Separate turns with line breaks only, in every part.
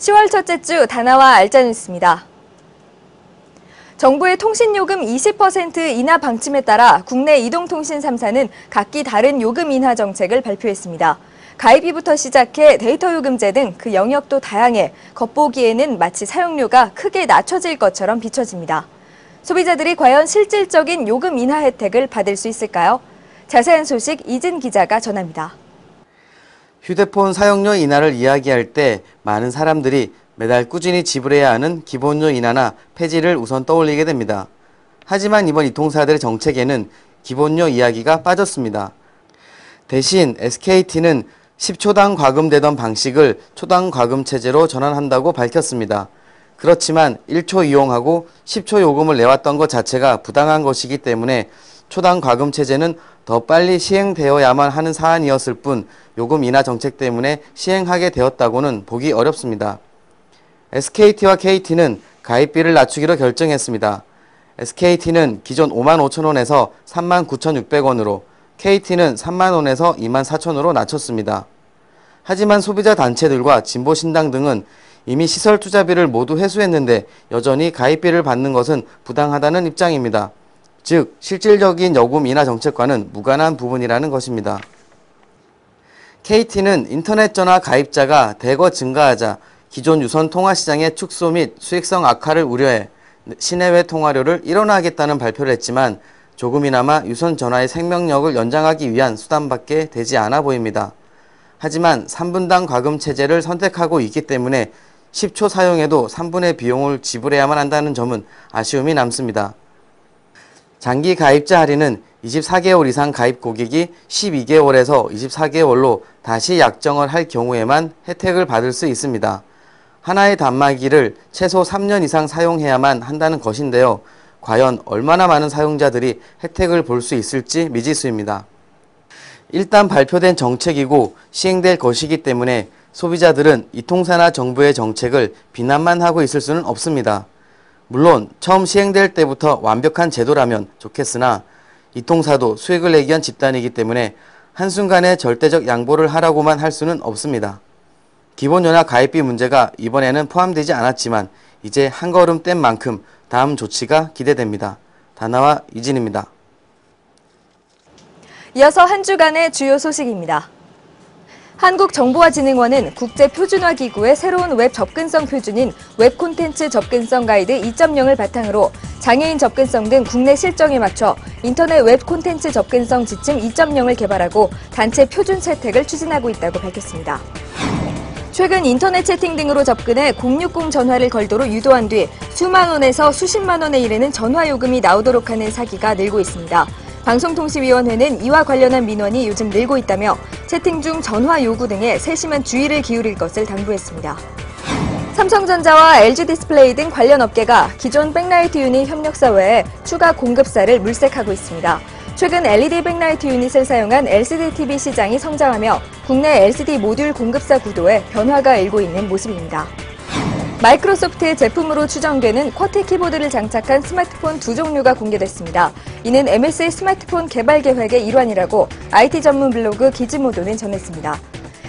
10월 첫째 주 다나와 알짜 뉴스입니다. 정부의 통신요금 20% 인하 방침에 따라 국내 이동통신 3사는 각기 다른 요금 인하 정책을 발표했습니다. 가입비부터 시작해 데이터 요금제 등 그 영역도 다양해 겉보기에는 마치 사용료가 크게 낮춰질 것처럼 비춰집니다. 소비자들이 과연 실질적인 요금 인하 혜택을 받을 수 있을까요? 자세한 소식 이진 기자가 전합니다.
휴대폰 사용료 인하를 이야기할 때 많은 사람들이 매달 꾸준히 지불해야 하는 기본료 인하나 폐지를 우선 떠올리게 됩니다. 하지만 이번 이통사들의 정책에는 기본료 이야기가 빠졌습니다. 대신 SKT는 10초당 과금되던 방식을 초당 과금 체제로 전환한다고 밝혔습니다. 그렇지만 1초 이용하고 10초 요금을 내왔던 것 자체가 부당한 것이기 때문에 초당 과금 체제는 더 빨리 시행되어야만 하는 사안이었을 뿐 요금 인하 정책 때문에 시행하게 되었다고는 보기 어렵습니다. SKT와 KT는 가입비를 낮추기로 결정했습니다. SKT는 기존 55,000원에서 39,600원으로 KT는 30,000원에서 24,000원으로 낮췄습니다. 하지만 소비자 단체들과 진보신당 등은 이미 시설 투자비를 모두 회수했는데 여전히 가입비를 받는 것은 부당하다는 입장입니다. 즉, 실질적인 요금 인하 정책과는 무관한 부분이라는 것입니다. KT는 인터넷 전화 가입자가 대거 증가하자 기존 유선 통화 시장의 축소 및 수익성 악화를 우려해 시내외 통화료를 일원화하겠다는 발표를 했지만 조금이나마 유선 전화의 생명력을 연장하기 위한 수단밖에 되지 않아 보입니다. 하지만 3분당 과금 체제를 선택하고 있기 때문에 10초 사용에도 3분의 비용을 지불해야만 한다는 점은 아쉬움이 남습니다. 장기 가입자 할인은 24개월 이상 가입 고객이 12개월에서 24개월로 다시 약정을 할 경우에만 혜택을 받을 수 있습니다. 하나의 단말기를 최소 3년 이상 사용해야만 한다는 것인데요. 과연 얼마나 많은 사용자들이 혜택을 볼 수 있을지 미지수입니다. 일단 발표된 정책이고 시행될 것이기 때문에 소비자들은 이통사나 정부의 정책을 비난만 하고 있을 수는 없습니다. 물론 처음 시행될 때부터 완벽한 제도라면 좋겠으나 이통사도 수익을 내기 위한 집단이기 때문에 한순간에 절대적 양보를 하라고만 할 수는 없습니다. 기본연화 가입비 문제가 이번에는 포함되지 않았지만 이제 한 걸음 뗀 만큼 다음 조치가 기대됩니다. 다나와 이진입니다.
이어서 한 주간의 주요 소식입니다. 한국정보화진흥원은 국제표준화기구의 새로운 웹 접근성 표준인 웹 콘텐츠 접근성 가이드 2.0을 바탕으로 장애인 접근성 등 국내 실정에 맞춰 인터넷 웹 콘텐츠 접근성 지침 2.0을 개발하고 단체 표준 채택을 추진하고 있다고 밝혔습니다. 최근 인터넷 채팅 등으로 접근해 060 전화를 걸도록 유도한 뒤 수만 원에서 수십만 원에 이르는 전화 요금이 나오도록 하는 사기가 늘고 있습니다. 방송통신위원회는 이와 관련한 민원이 요즘 늘고 있다며 채팅 중 전화 요구 등에 세심한 주의를 기울일 것을 당부했습니다. 삼성전자와 LG디스플레이 등 관련 업계가 기존 백라이트 유닛 협력사 외에 추가 공급사를 물색하고 있습니다. 최근 LED 백라이트 유닛을 사용한 LCD TV 시장이 성장하며 국내 LCD 모듈 공급사 구도에 변화가 일고 있는 모습입니다. 마이크로소프트의 제품으로 추정되는 쿼트 키보드를 장착한 스마트폰 두 종류가 공개됐습니다. 이는 MS의 스마트폰 개발 계획의 일환이라고 IT 전문 블로그 기즈모도는 전했습니다.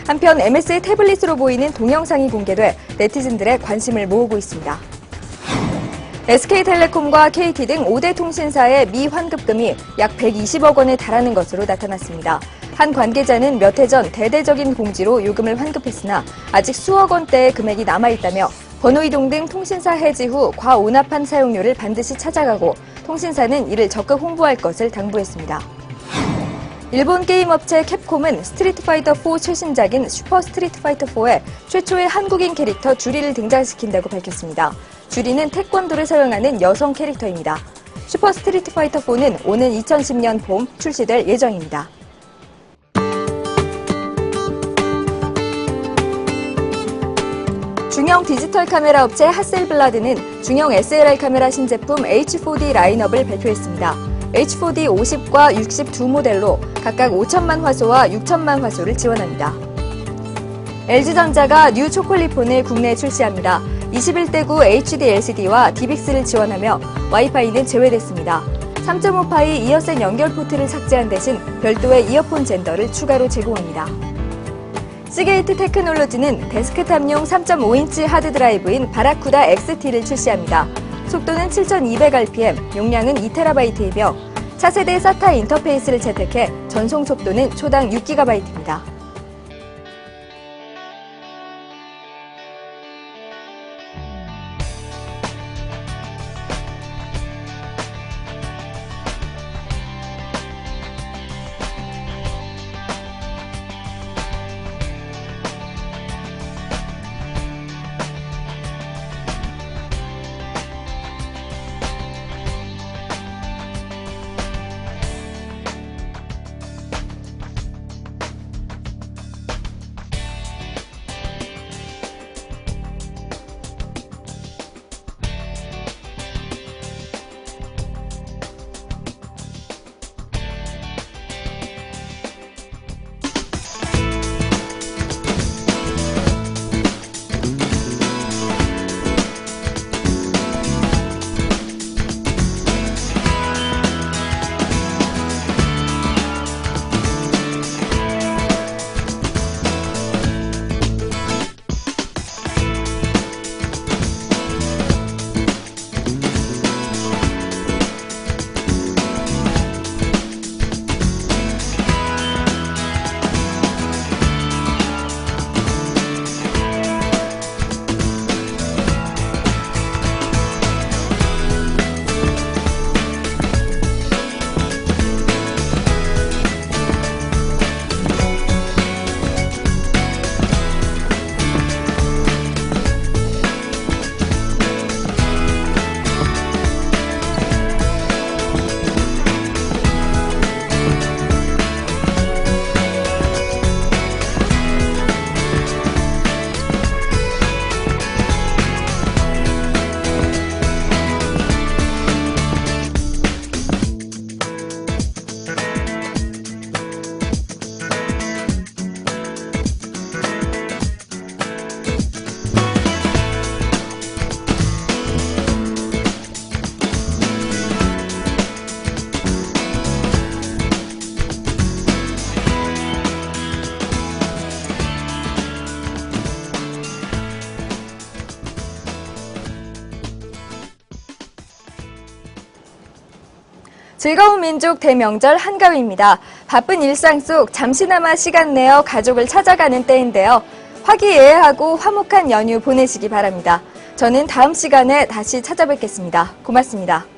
한편 MS의 태블릿으로 보이는 동영상이 공개돼 네티즌들의 관심을 모으고 있습니다. SK텔레콤과 KT 등 5대 통신사의 미환급금이 약 120억 원에 달하는 것으로 나타났습니다. 한 관계자는 몇 해 전 대대적인 공지로 요금을 환급했으나 아직 수억 원대의 금액이 남아있다며 번호이동 등 통신사 해지 후 과오납한 사용료를 반드시 찾아가고 통신사는 이를 적극 홍보할 것을 당부했습니다. 일본 게임 업체 캡콤은 스트리트파이터4 최신작인 슈퍼 스트리트파이터4에 최초의 한국인 캐릭터 주리를 등장시킨다고 밝혔습니다. 주리는 태권도를 사용하는 여성 캐릭터입니다. 슈퍼 스트리트파이터4는 오는 2010년 봄 출시될 예정입니다. 중형 디지털 카메라 업체 하셀블라드는 중형 SLR 카메라 신제품 H4D 라인업을 발표했습니다. H4D 50과 60 두 모델로 각각 5천만 화소와 6천만 화소를 지원합니다. LG전자가 뉴 초콜릿폰을 국내에 출시합니다. 21대구 HD LCD와 DBIX를 지원하며 와이파이는 제외됐습니다. 3.5파이 이어셋 연결 포트를 삭제한 대신 별도의 이어폰 젠더를 추가로 제공합니다. 시게이트 테크놀로지는 데스크탑용 3.5인치 하드드라이브인 바라쿠다 XT를 출시합니다. 속도는 7200rpm, 용량은 2TB이며 차세대 SATA 인터페이스를 채택해 전송 속도는 초당 6GB입니다. 즐거운 민족 대명절 한가위입니다. 바쁜 일상 속 잠시나마 시간 내어 가족을 찾아가는 때인데요. 화기애애하고 화목한 연휴 보내시기 바랍니다. 저는 다음 시간에 다시 찾아뵙겠습니다. 고맙습니다.